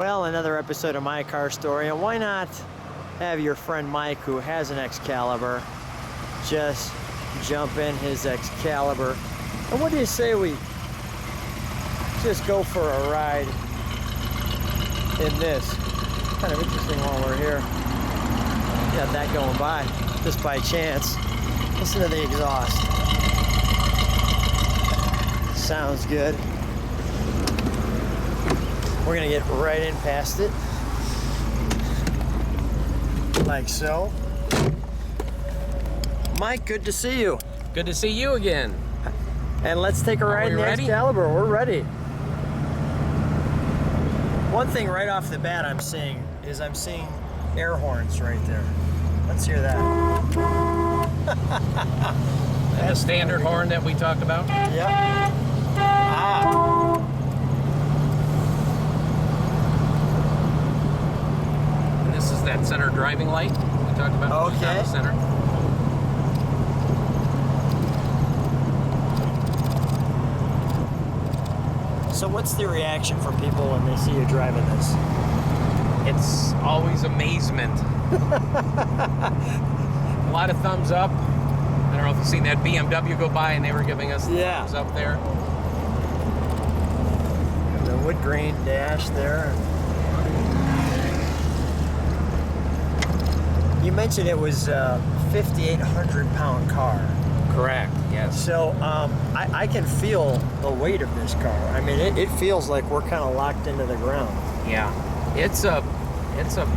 Well, another episode of My Car Story, and why not have your friend Mike, who has an Excalibur, just jump in his Excalibur. And what do you say we just go for a ride in this? Kind of interesting while we're here. Got that going by, just by chance. Listen to the exhaust. Sounds good. We're gonna get right in past it, like so. Mike, good to see you. Good to see you again. And let's take a ride in the Excalibur. We're ready. One thing right off the bat I'm seeing air horns right there. Let's hear that. And the standard horn that we talked about? Yep. Ah. And this is that center driving light we talked about. Okay. Down the center. So what's the reaction from people when they see you driving this? It's always amazement. A lot of thumbs up. I don't know if you've seen that BMW go by and they were giving us the thumbs up there. The wood grain dash there. You mentioned it was a 5,800 pound car. Correct, yes. So I can feel the weight of this car. I mean, it feels like we're kind of locked into the ground. Yeah, it's a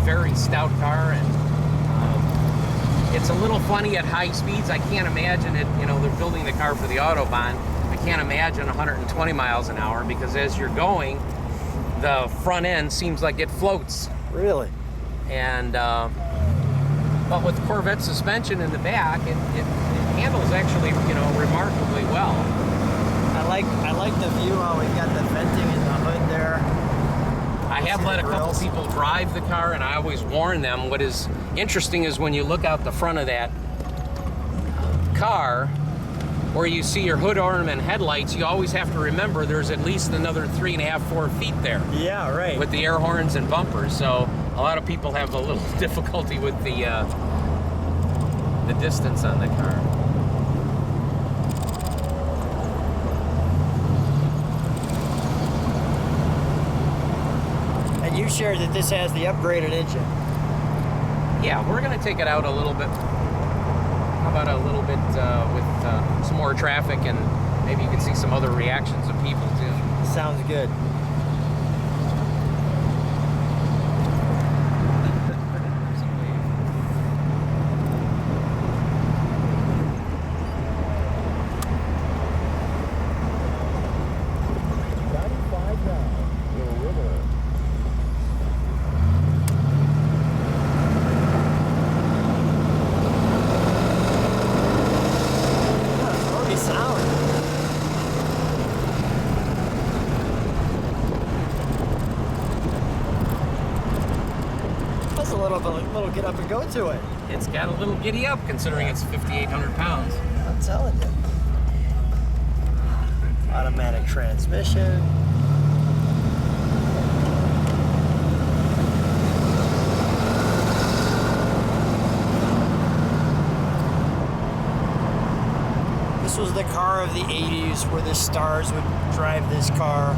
very stout car, and it's a little funny at high speeds. I can't imagine it, you know, they're building the car for the Autobahn. I can't imagine 120 miles an hour, because as you're going, the front end seems like it floats. Really? And but with Corvette suspension in the back, it handles actually, you know, remarkably well. I like the view. How we've got the venting in the hood there. I have let a couple people drive the car, and I always warn them. What is interesting is when you look out the front of that car, where you see your hood ornament headlights, you always have to remember there's at least another 3.5, 4 feet there. Yeah, right. With the air horns and bumpers, so a lot of people have a little difficulty with the distance on the car. And you shared that this has the upgraded engine. Yeah, we're going to take it out a little bit. How about a little bit with some more traffic, and maybe you can see some other reactions of people too. Sounds good. Little get up and go to it. It's got a little giddy up considering it's 5,800 pounds. I'm telling you. Automatic transmission. This was the car of the 80s where the stars would drive this car.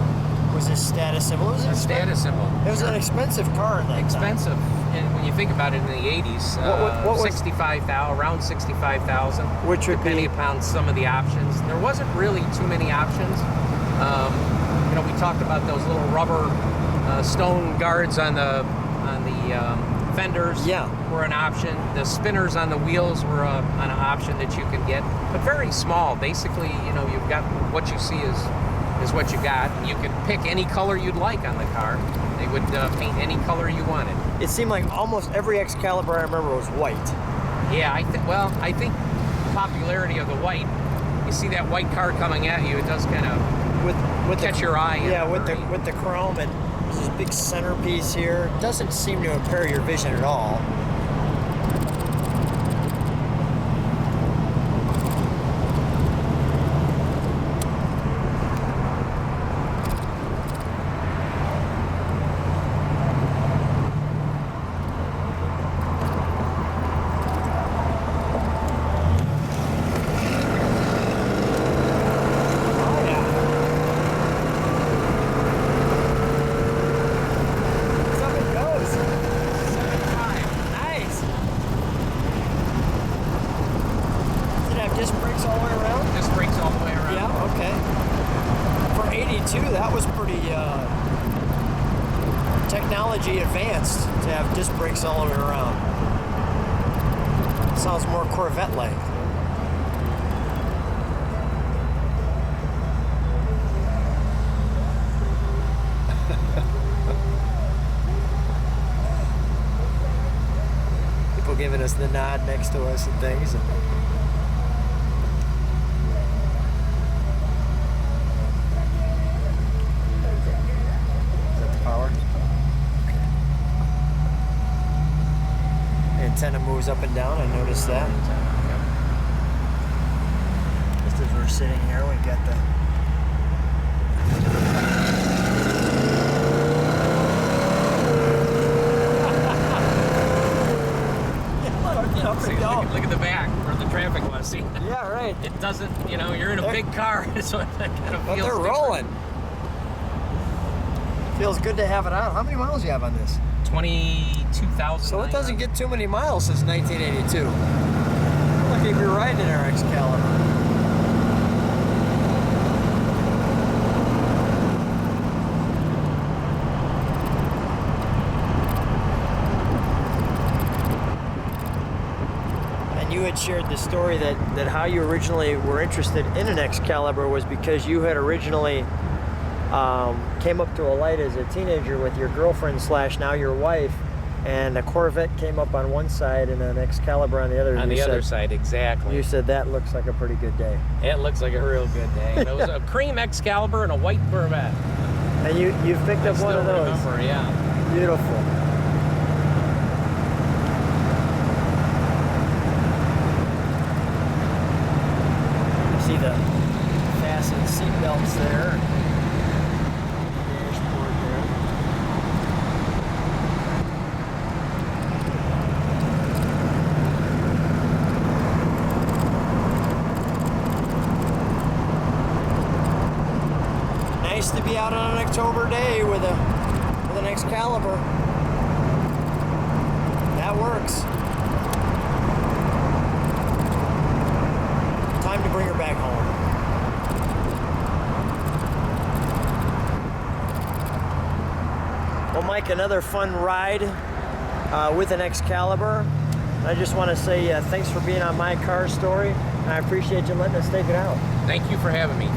It was a status symbol. It was a status symbol. It was an expensive car in that expensive. time. And when you think about it, in the 80s, what 65,000, around 65,000. Which would depending upon some of the options. There wasn't really too many options. You know, we talked about those little rubber stone guards on the fenders. Yeah. Were an option. The spinners on the wheels were an option that you can get, but very small. Basically, you know, you've got what you see is what you got, and you could pick any color you'd like on the car. They would paint any color you wanted. It seemed like almost every Excalibur I remember was white. Yeah, I think the popularity of the white, you see that white car coming at you, it does kind of catch your eye. Yeah, with the chrome, and there's this big centerpiece here. It doesn't seem to impair your vision at all. technology advanced to have disc brakes all the way around. Sounds more Corvette-like. People giving us the nod next to us and things. Is that the power? The antenna moves up and down, I noticed that. Just as we're sitting here, we got the Look at the back where the traffic was. See? Yeah, right. It doesn't, you know, you're in a big car, so it kind of But feels they're different. rolling. Feels good to have it on. How many miles do you have on this? 22,000. So it doesn't get too many miles since 1982. Look, if you're riding in our Excalibur. You had shared the story that how you originally were interested in an Excalibur was because you had originally came up to a light as a teenager with your girlfriend / now your wife, and a Corvette came up on one side and an Excalibur on the other. On the other side, exactly. You said that looks like a pretty good day. It looks like a real good day. And it was a cream Excalibur and a white Corvette. And you've picked up one of those. Remember, yeah. Beautiful. See the fastened seat belts there. Dashboard there. Nice to be out on an October day with an Excalibur. That works. Time to bring her back home. Well, Mike, another fun ride with an Excalibur. I just want to say thanks for being on My Car Story. I appreciate you letting us take it out. Thank you for having me.